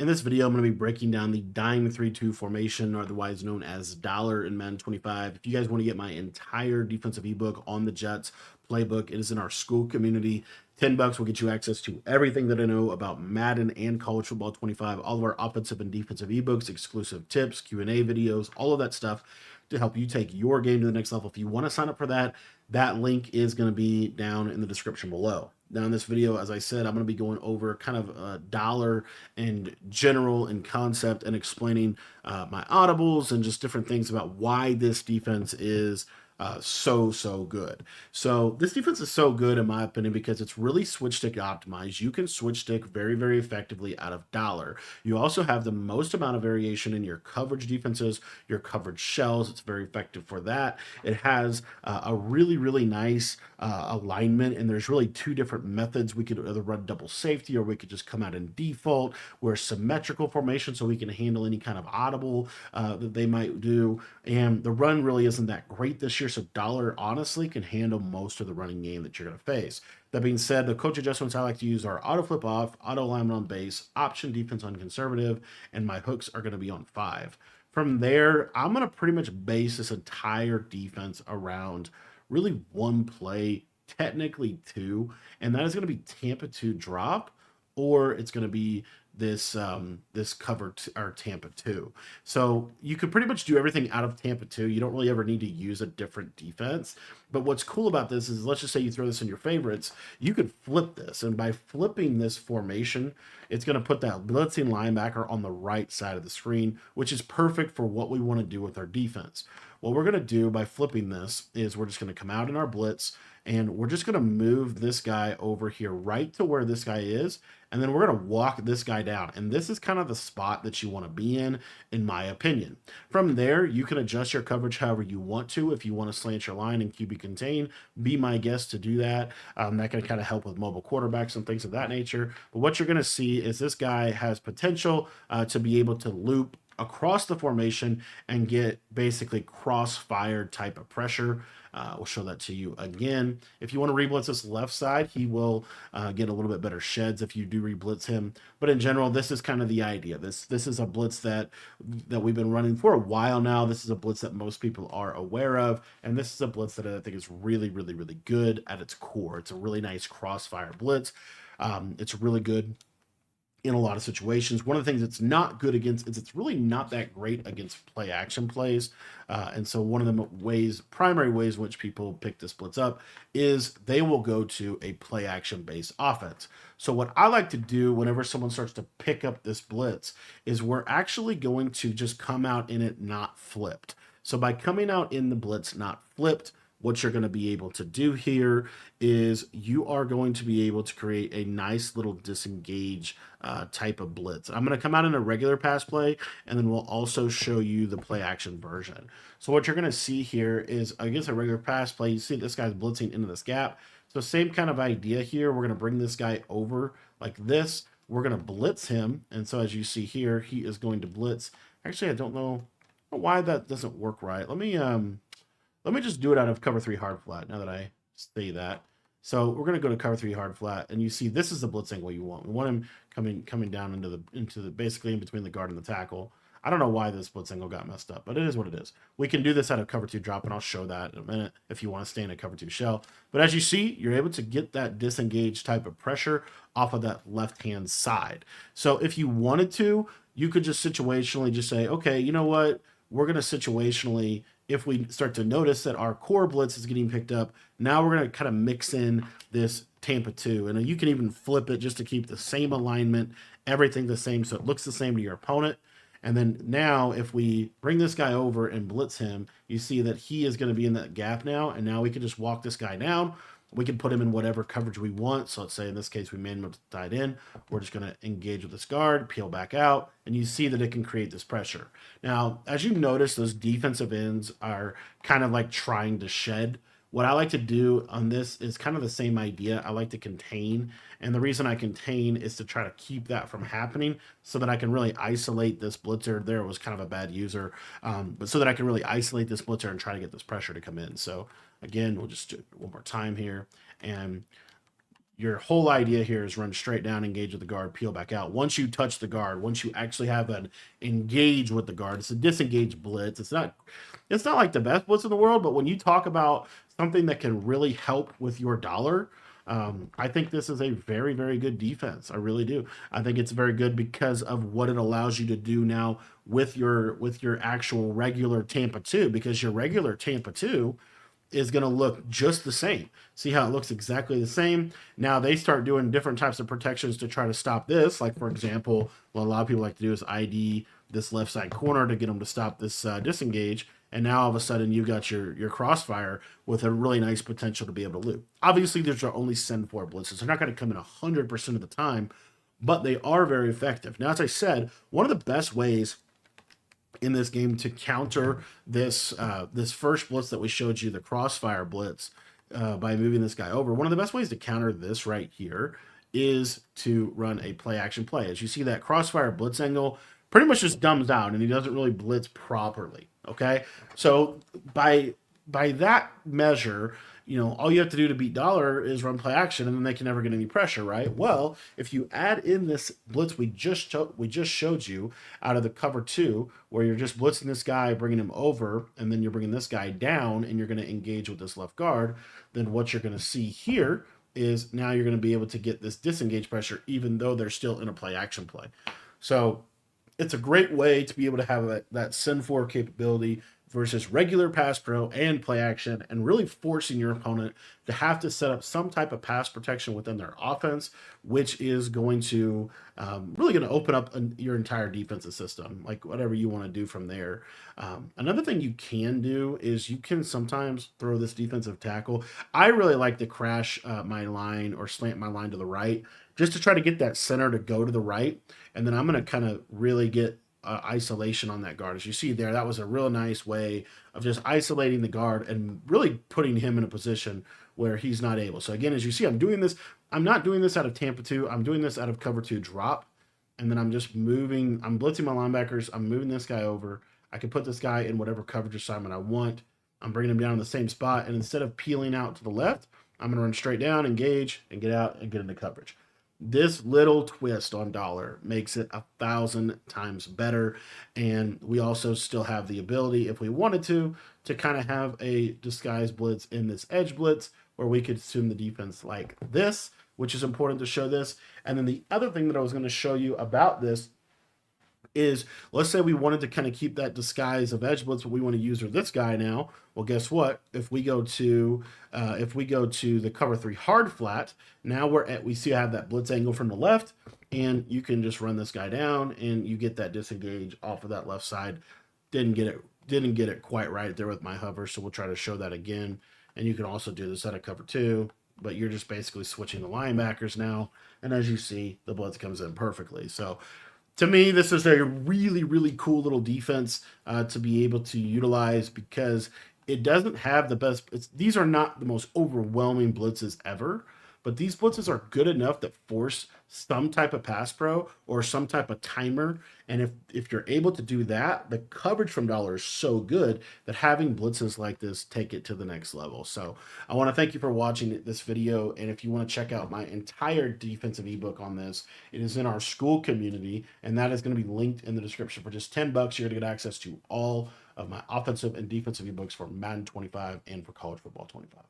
In this video, I'm going to be breaking down the dime 3-2 formation, or otherwise known as dollar in Madden 25. If you guys want to get my entire defensive ebook on the Jets playbook, it is in our school community. $10 will get you access to everything that I know about Madden and college football 25, all of our offensive and defensive ebooks, exclusive tips, Q&A videos, all of that stuff to help you take your game to the next level. If you want to sign up for that, that link is going to be down in the description below. Now in this video, as I said, I'm going to be going over kind of a dollar and general and concept and explaining my audibles and just different things about why this defense is so good. So this defense is so good in my opinion because it's really switch stick optimized. You can switch stick very effectively out of dollar. You also have the most amount of variation in your coverage defenses, your coverage shells. It's very effective for that. It has a really nice alignment, and there's really two different methods. We could either run double safety, or we could just come out in default. We're symmetrical formation, so we can handle any kind of audible that they might do. And the run really isn't that great this year, so dollar honestly can handle most of the running game that you're going to face. That being said, the coach adjustments I like to use are auto flip off, auto alignment on base, option defense on conservative, and my hooks are going to be on 5. From there, I'm going to pretty much base this entire defense around really one play, technically two, and that is going to be Tampa 2 drop, or it's going to be this cover or Tampa 2. So you could pretty much do everything out of Tampa 2. You don't really ever need to use a different defense. But what's cool about this is, let's just say you throw this in your favorites, you could flip this, and by flipping this formation, it's going to put that blitzing linebacker on the right side of the screen, which is perfect for what we want to do with our defense. What we're going to do by flipping this is we're just going to come out in our blitz, and we're just going to move this guy over here right to where this guy is, and then we're going to walk this guy down. And this is kind of the spot that you want to be in my opinion. From there, you can adjust your coverage however you want to. If you want to slant your line and QB contain, be my guest to do that. That can kind of help with mobile quarterbacks and things of that nature. But what you're going to see is this guy has potential to be able to loop across the formation and get basically crossfire type of pressure. We'll show that to you again. If you want to reblitz this left side, he will get a little bit better sheds if you do reblitz him. But in general, this is kind of the idea. This is a blitz that we've been running for a while now. This is a blitz that most people are aware of, and this is a blitz that I think is really good at its core. It's a really nice crossfire blitz. It's really good in a lot of situations. One of the things it's not good against is it's really not that great against play action plays. And so one of the primary ways in which people pick this blitz up is they will go to a play action based offense. So what I like to do whenever someone starts to pick up this blitz is we're actually going to just come out in it not flipped. So by coming out in the blitz not flipped, what you're going to be able to do here is you are going to be able to create a nice little disengage type of blitz. I'm going to come out in a regular pass play, and then we'll also show you the play action version. So what you're going to see here is against a regular pass play, you see this guy's blitzing into this gap. So same kind of idea here. We're going to bring this guy over like this. We're going to blitz him. And so as you see here, he is going to blitz. Actually, I don't know why that doesn't work right. Let me just do it out of cover 3 hard flat now that I say that. So we're going to go to cover 3 hard flat, and you see this is the blitz angle you want. We want him coming down into the basically in between the guard and the tackle. I don't know why this blitz angle got messed up, but it is what it is. We can do this out of cover 2 drop, and I'll show that in a minute if you want to stay in a cover 2 shell. But as you see, you're able to get that disengage type of pressure off of that left-hand side. So if you wanted to, you could just situationally just say, okay, you know what? We're going to situationally, if we start to notice that our core blitz is getting picked up, now we're going to kind of mix in this Tampa 2. And you can even flip it just to keep the same alignment, everything the same, so it looks the same to your opponent. And then now if we bring this guy over and blitz him, you see that he is going to be in that gap now. And now we can just walk this guy down. We can put him in whatever coverage we want. So let's say in this case, we made him tied in. We're just going to engage with this guard, peel back out, and you see that it can create this pressure. Now, as you notice, those defensive ends are kind of like trying to shed. What I like to do on this is kind of the same idea. I like to contain. And the reason I contain is to try to keep that from happening so that I can really isolate this blitzer. There was kind of a bad user, but so that I can really isolate this blitzer and try to get this pressure to come in. So again, we'll just do it one more time here. And your whole idea here is run straight down, engage with the guard, peel back out. Once you touch the guard, once you actually have an engage with the guard, it's a disengage blitz. It's not like the best blitz in the world, but when you talk about something that can really help with your dollar, I think this is a very, very good defense. I really do. I think it's very good because of what it allows you to do now with your actual regular Tampa 2, because your regular Tampa 2 is going to look just the same. See how it looks exactly the same? Now they start doing different types of protections to try to stop this. Like, for example, what a lot of people like to do is ID this left side corner to get them to stop this disengage. And now all of a sudden you've got your crossfire with a really nice potential to be able to loop. Obviously, there's only send 4 blitzes. They're not going to come in 100% of the time, but they are very effective. Now, as I said, one of the best ways in this game to counter this this first blitz that we showed you, the crossfire blitz, by moving this guy over. One of the best ways to counter this right here is to run a play action play. As you see, that crossfire blitz angle pretty much just dumbs out and he doesn't really blitz properly. Okay, so by that measure, all you have to do to beat dollar is run play action, and then they can never get any pressure, right? Well, if you add in this blitz we just showed you out of the cover 2, where you're just blitzing this guy, bringing him over, and then you're bringing this guy down, and you're going to engage with this left guard, then what you're going to see here is now you're going to be able to get this disengage pressure, even though they're still in a play action play. So it's a great way to be able to have that send 4 capability versus regular pass pro and play action, and really forcing your opponent to have to set up some type of pass protection within their offense, which is going to really going to open up your entire defensive system, like whatever you want to do from there. Another thing you can do is you can sometimes throw this defensive tackle. I really like to crash my line or slant my line to the right, just to try to get that center to go to the right, and then I'm going to kind of really get isolation on that guard. As you see there, that was a real nice way of just isolating the guard and really putting him in a position where he's not able. So again, as you see, I'm doing this. I'm not doing this out of Tampa 2. I'm doing this out of cover 2 drop. And then I'm just moving. I'm blitzing my linebackers. I'm moving this guy over. I can put this guy in whatever coverage assignment I want. I'm bringing him down in the same spot. And instead of peeling out to the left, I'm going to run straight down, engage, and get out and get into coverage. This little twist on dollar makes it 1,000 times better. And we also still have the ability, if we wanted to kind of have a disguise blitz in this edge blitz, where we could assume the defense like this, which is important to show this. And then the other thing that I was going to show you about this is, let's say we wanted to kind of keep that disguise of edge blitz, but we want to use this guy now. Well, guess what? If we go to the cover 3 hard flat, now we see I have that blitz angle from the left, and you can just run this guy down, and you get that disengage off of that left side. Didn't get it quite right there with my hover, so we'll try to show that again. And you can also do this out of cover 2, but you're just basically switching the linebackers now. And as you see, the blitz comes in perfectly. So to me, this is a really, really cool little defense to be able to utilize, because it doesn't have the best. These are not the most overwhelming blitzes ever, but these blitzes are good enough that force some type of pass pro or some type of timer. And if you're able to do that, the coverage from dollar is so good that having blitzes like this take it to the next level. So I want to thank you for watching this video. And if you want to check out my entire defensive ebook on this, it is in our school community, and that is going to be linked in the description. For just $10, you're going to get access to all of my offensive and defensive ebooks for Madden 25 and for college football 25.